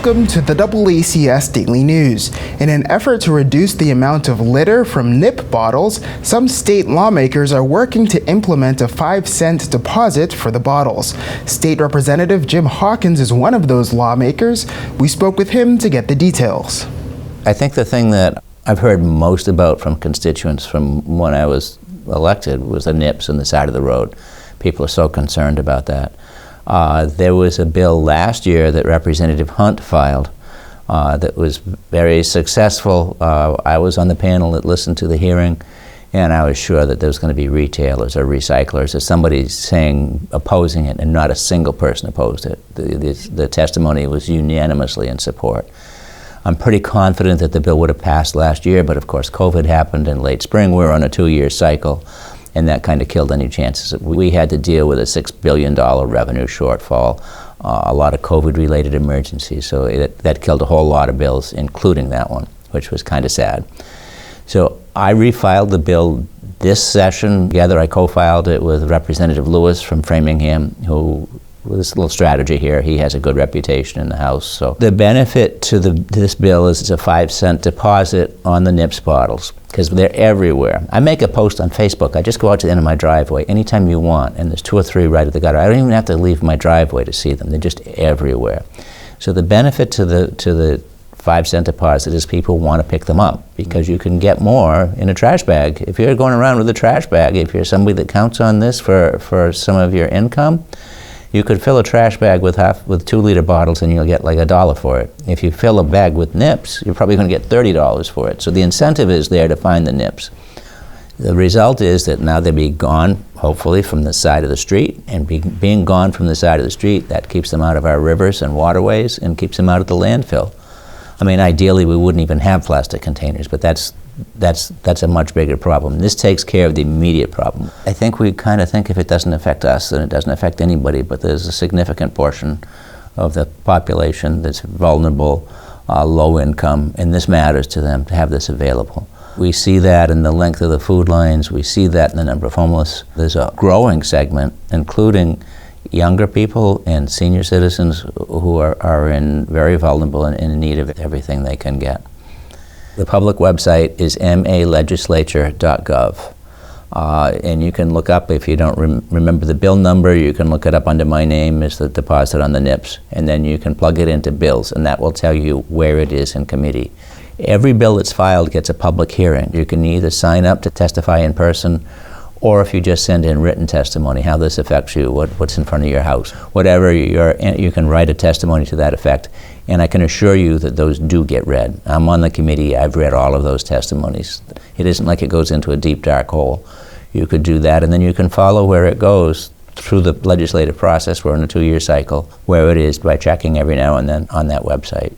Welcome to the DoubleACS Daily News. In an effort to reduce the amount of litter from nip bottles, some state lawmakers are working to implement a 5-cent deposit for the bottles. State Representative Jim Hawins is one of those lawmakers. We spoke with him to get the details. I think the thing that I've heard most about from constituents from when I was elected was the nips on the side of the road. People are so concerned about that. There was a bill last year that Representative Hunt filed that was very successful. I was on the panel that listened to the hearing, and I was sure that there was going to be retailers or recyclers or somebody saying opposing it, and not a single person opposed it. The testimony was unanimously in support. I'm pretty confident that the bill would have passed last year, but of course COVID happened in late spring. We're on a 2-year cycle, and that kind of killed any chances. We had to deal with a $6 billion revenue shortfall, a lot of COVID-related emergencies, so that killed a whole lot of bills, including that one, which was kind of sad. So I refiled the bill this session. Together I co-filed it with Representative Lewis from Framingham, who, with this little strategy here, he has a good reputation in the House. So the benefit to this bill is it's a 5-cent deposit on the NIPS bottles, because they're everywhere. I make a post on Facebook. I just go out to the end of my driveway anytime you want, and there's 2 or 3 right at the gutter. I don't even have to leave my driveway to see them. They're just everywhere. So the benefit to the 5-cent deposit is people want to pick them up, because you can get more in a trash bag. If you're going around with a trash bag, if you're somebody that counts on this for some of your income, you could fill a trash bag with 2-liter bottles and you'll get like $1 for it. If you fill a bag with nips, you're probably going to get $30 for it. So the incentive is there to find the nips. The result is that now they'll be gone, hopefully, from the side of the street, and being gone from the side of the street, that keeps them out of our rivers and waterways and keeps them out of the landfill. I mean, ideally we wouldn't even have plastic containers, but that's a much bigger problem. This takes care of the immediate problem. I think we kind of think if it doesn't affect us, then it doesn't affect anybody, but there's a significant portion of the population that's vulnerable, low income, and this matters to them to have this available. We see that in the length of the food lines. We see that in the number of homeless. There's a growing segment, including younger people and senior citizens who are very vulnerable and in need of everything they can get. The public website is malegislature.gov, and you can look up, if you don't remember the bill number, you can look it up under my name as the deposit on the NIPS, and then you can plug it into bills, and that will tell you where it is in committee. Every bill that's filed gets a public hearing. You can either sign up to testify in person, or if you just send in written testimony, how this affects you, what's in front of your house. Whatever, you can write a testimony to that effect, and I can assure you that those do get read. I'm on the committee, I've read all of those testimonies. It isn't like it goes into a deep, dark hole. You could do that, and then you can follow where it goes through the legislative process. We're in a 2-year cycle, where it is by checking every now and then on that website.